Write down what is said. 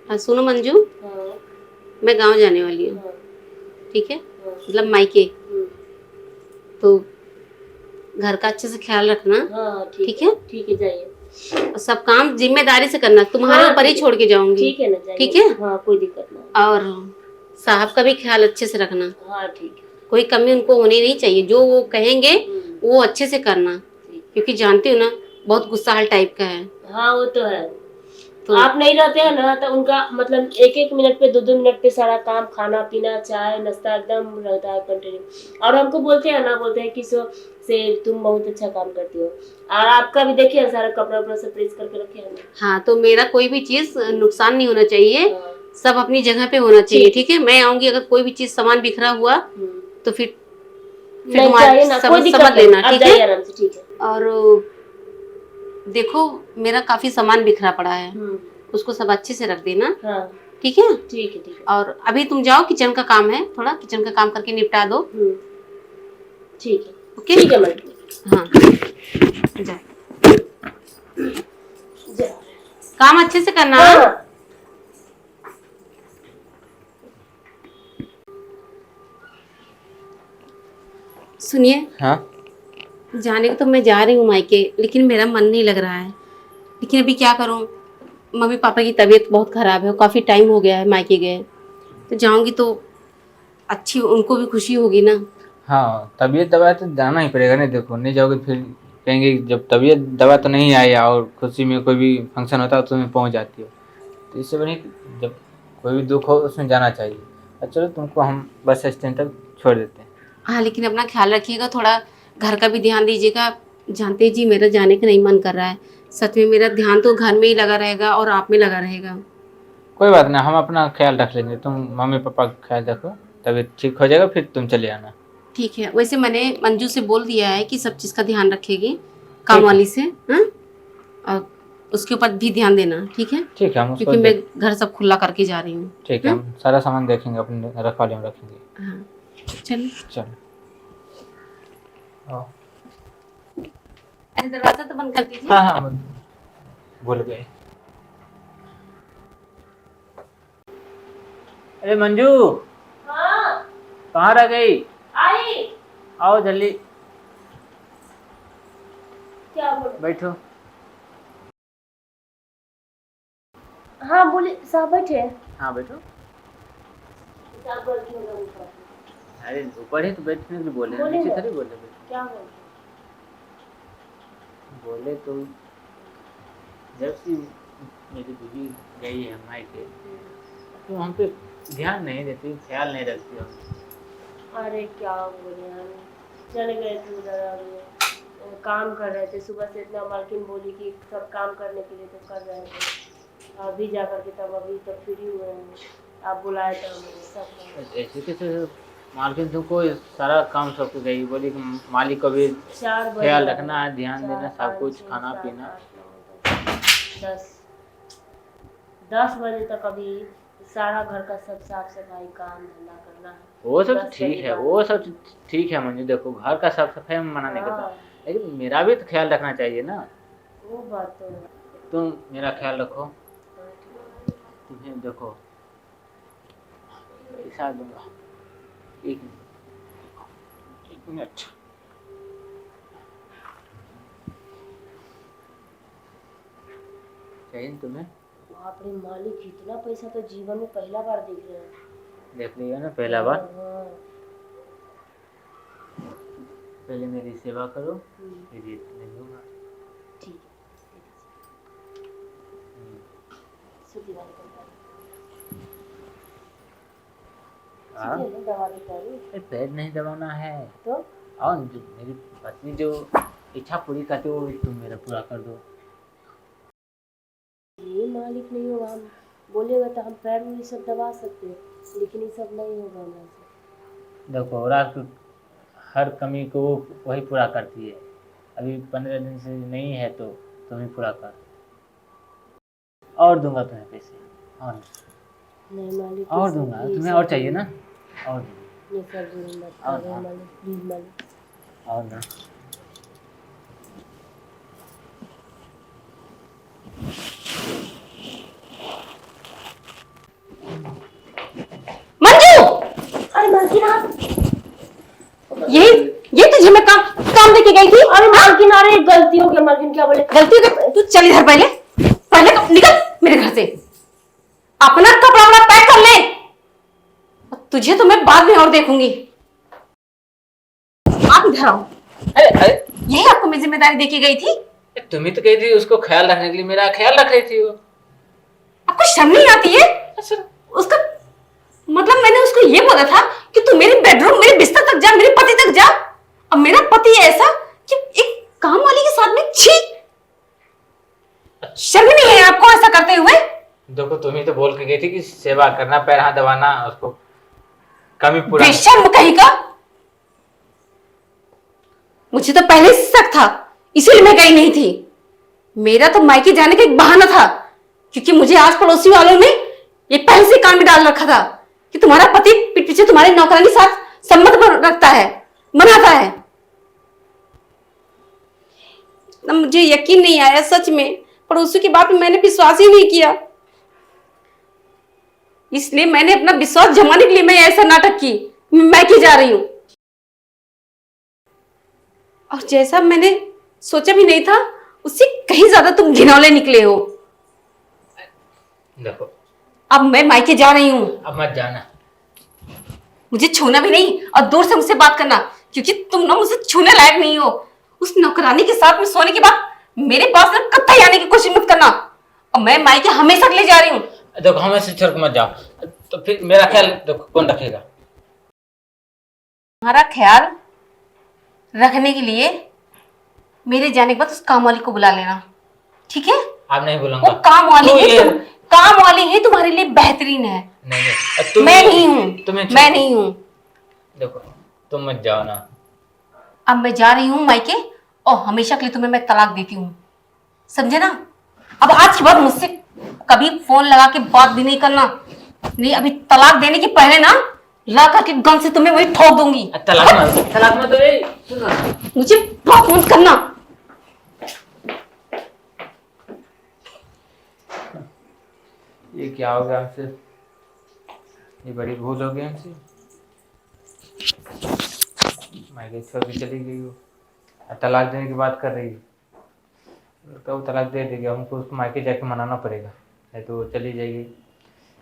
हाँ सुनो मंजू, हाँ मैं गांव जाने वाली हूँ। हाँ ठीक है, हाँ। मतलब मायके। हम्म, तो घर का अच्छे से ख्याल रखना। हाँ ठीक है, ठीक है जाइए। और सब काम जिम्मेदारी से करना, तुम्हारे हाँ ऊपर ही ठीक है, छोड़ के जाऊंगी। ठीक है ना ठीक जाइए। है, हाँ कोई दिक्कत ना। और साहब का भी ख्याल अच्छे से रखना। हाँ ठीक है। कोई कमी उनको होनी नहीं चाहिए, जो वो कहेंगे वो अच्छे से करना, ठीक। क्योंकि जानती हो ना बहुत गुस्साहाल टाइप का है। हाँ वो तो है। तो आप नहीं रहते हैं ना तो उनका मतलब एक एक मिनट पे दो दो मिनट पे सारा काम, खाना पीना चाय नाश्ता एकदम रहता है कंटिन्यू। और हमको बोलते हैं ना, बोलते हैं कि से तुम बहुत अच्छा काम करती हो। और आपका भी देखिए सारा कपड़ा उपड़ा सब प्रेस करके रखे हैं ना। हाँ, तो मेरा कोई भी चीज नुकसान नहीं होना चाहिए। हाँ। सब अपनी जगह पे होना चाहिए। ठीक। ठीक है, मैं आऊंगी, अगर कोई भी चीज सामान बिखरा हुआ तो फिर नहीं तुम्हारे जाइए ना, कोई समझ दिक्कत समझ नहीं, लेना। आप ठीक जाइए है, आराम से। ठीक है। और देखो मेरा काफी सामान बिखरा पड़ा है, उसको सब अच्छे से रख देना। हाँ ठीक है, ठीक है। ठीक है। और अभी तुम जाओ, किचन का काम है, थोड़ा किचन का काम करके निपटा दो। ठीक है। ओके, ठीक है मैडम। हाँ जा, काम अच्छे से करना। हाँ हाँ? हाँ। सुनिए, हाँ। जाने को तो मैं जा रही हूँ मायके, लेकिन मेरा मन नहीं लग रहा है। लेकिन अभी क्या करूँ, मम्मी पापा की तबीयत बहुत खराब है, काफी टाइम हो गया है मायके गए। तो जाऊंगी तो अच्छी, उनको भी खुशी होगी ना। हाँ, तबीयत दवा तो जाना ही पड़ेगा। नहीं देखो, नहीं जाओगे फिर कहेंगे जब तबीयत दवा तो नहीं आई और खुशी में कोई भी फंक्शन होता है तो तुम्हें पहुँच जाती हो। तो इससे बढ़िया कि जब कोई भी दुख हो उसमें जाना चाहिए। और चलो तुमको हम बस स्टैंड तक छोड़ देते हैं। हाँ, लेकिन अपना ख्याल रखिएगा, थोड़ा घर का भी ध्यान दीजिएगा। जानते जी मेरा जाने का नहीं मन कर रहा है। सच में मेरा ध्यान तो घर में ही लगा रहेगा और आप में लगा रहेगा। कोई बात नहीं, हम अपना ख्याल रख लेंगे। तुम मम्मी पापा का ख्याल रखो, तबीयत ठीक हो जाएगा फिर तुम चले आना। ठीक है, वैसे मैंने मंजू से बोल दिया है कि सब चीज़ का ध्यान रखेगी, काम ठीक है। वाली से। हाँ, और उसके ऊपर भी ध्यान देना। ठीक है, ठीक है, हम उसको क्योंकि मैं देख। घर सब खुला करके जा रही हूँ। ठीक है, हम सारा सामान देखेंगे, अपने रखवाले में रखेंगे। हाँ, चलो। चलो आओ। अरे दरवाजा तो बंद कर दीजिए। हाँ हाँ, भूल गए। अरे मंजू, हाँ कहाँ रह गई? आई। आओ जल्दी क्या बोल? बैठो। हाँ बोले साहब बैठे। हाँ बैठो। साहब गलती हो गई ऊपर। अरे ऊपर ही तो बैठने के लिए बोले, बोले नीचे ना। थोड़ी बोले। बैठो क्या बोल? बोले तो जब से मेरी बीवी गई है मायके तो हम पे ध्यान नहीं देती, ख्याल नहीं रखती हम। अरे क्या बोले हम, चले गए थे उधर और काम कर रहे थे। सुबह से इतना मालकिन बोली कि सब काम करने के लिए तो कर रहे थे। अभी जा करके तब अभी तक फ्री हुए हैं, आप बुलाए तो हमें सब काम। ऐसे कैसे मालकिन तुमको सारा काम सौंप के गई, बोली कि मालिक को भी 4 बजे ख्याल रखना है, ध्यान देना, 4 सब 5 कुछ 6 खाना 7 पीना। 8 9 10 बजे तक अभी सारा घर का सब साफ सफाई काम धंधा करना है। वो सब 10 ठीक बजे है, बाद। वो सब ठीक है मंजू। देखो घर का साफ सफाई में मना नहीं करता, हाँ लेकिन मेरा भी तो ख्याल रखना चाहिए ना। वो बात तो है। तुम मेरा ख्याल रखो। हाँ, ठीक है। तुम्हें देखो पैसा दूंगा। एक एक मिनट। चाहिए तुम्हें? बाप रे मालिक, इतना पैसा तो जीवन में पहला बार देख रहे हैं। देख लिया ना पहला बार। हाँ। पहले मेरी सेवा करो, हम्म, फिर ये तुम्हें दूंगा। ठीक है दे दीजिए। सूती वाली कंपनी। हाँ, सूती है ना, दवा देता है। पैर नहीं दबाना है। तो और जो मेरी पत्नी जो इच्छा पूरी करती है वो तुम मेरा पूरा कर दो। ये मालिक नहीं होगा, हम बोलेगा तो हम पैर में ये सब दबा सकते हैं, लेकिन ये सब नहीं होगा हमारे से। देखो रात को हर कमी को वो वही पूरा करती है। अभी 15 दिन से नहीं है तो तुम ही पूरा कर। और दूंगा तुम्हें पैसे, और नहीं मालिक, और दूंगा। तुम्हें और चाहिए ना? और दूंगा। ये सब जुर्म मत और करो हाँ, मालिक, प्लीज मालिक। और ना। क्या बोले? गलती कर, तू चल इधर पहले, पहले तो निकल मेरे घर से। अपना कपड़ा वपड़ा पैक कर ले, और तुझे तो मैं बाद में और देखूंगी। आप इधर आओ। अरे अरे यही आपको मैं जिम्मेदारी देके गई थी। तुम ही तो कही थी उसको ख्याल रखने के लिए, मेरा ख्याल रख रही थी वो। आपको शर्म नहीं आती है? उसका मतलब मैंने उसको ये बोला था कि तू मेरे बेडरूम, मेरे बिस्तर तक जा, मेरे पति तक जा। अब मेरा पति ऐसा कि एक काम वाली के साथ में, छी, शर्म नहीं है आपको ऐसा करते हुए? देखो तुम ही तो बोल के गई थी कि सेवा करना, पैर हाथ दबाना, उसको कमी पूरा। बेशर्म कहीं का। मुझे तो पहले से शक था, इसीलिए मैं गई नहीं थी। मेरा तो मायके जाने का एक बहाना था, क्योंकि मुझे आस पड़ोसी वालों ने ये पहले से कान में डाल रखा था कि तुम्हारा पति पीठ पीछे तुम्हारे नौकरानी के साथ संबंध रखता है, मनाता है। तब मुझे यकीन नहीं आया सच में, पड़ोसी की बात में मैंने विश्वास ही नहीं किया। इसलिए मैंने अपना विश्वास जमाने के लिए मैं ऐसा नाटक की, मैं की जा रही हूं। और जैसा मैंने सोचा भी नहीं था, उससे कहीं ज्यादा तुम घिनौले निकले हो। देखो अब मैं मायके जा रही हूं। अब मत जाना। मुझे छूना भी नहीं और दूर से मुझसे बात करना, क्योंकि तुम ना मुझसे छूने लायक नहीं हो। उस नौकरानी के साथ में सोने के बाद मेरे पास ना कतई आने की कोशिश मत करना। और मैं मायके हमेशा के लिए जा रही हूँ। देखो हमें से छोड़ के मत जाओ, तो फिर मेरा ख्याल देखो कौन रखेगा? तुम्हारा ख्याल रखने के लिए मेरे जाने के बाद उस काम वाली को बुला लेना, ठीक है? आप नहीं वो बोलूंगा। काम वाली तो है, ये- काम वाली है, तुम्हारे लिए बेहतरीन है। नहीं मैं नहीं हूँ, तुम्हें मैं नहीं हूँ। देखो तुम मत जाओ ना। अब मैं जा रही हूँ मायके, और हमेशा के लिए तुम्हें मैं तलाक देती हूँ, समझे ना? अब आज के बाद मुझसे कभी फोन लगा के बात भी नहीं करना। नहीं, अभी तलाक देने के पहले ना ला करके गन से तुम्हें वही ठोक दूंगी। तलाक मत दो, सुन ना। मुझे बात मत करना। ये क्या हो गया हमसे? ये बड़ी भूल हो गई हमसे। मायके छोड़ के चली गई वो, तलाक देने की बात कर रही है। तो वो तलाक दे देगी, हमको उसको मायके जाके मनाना पड़ेगा, नहीं तो वो चली जाएगी।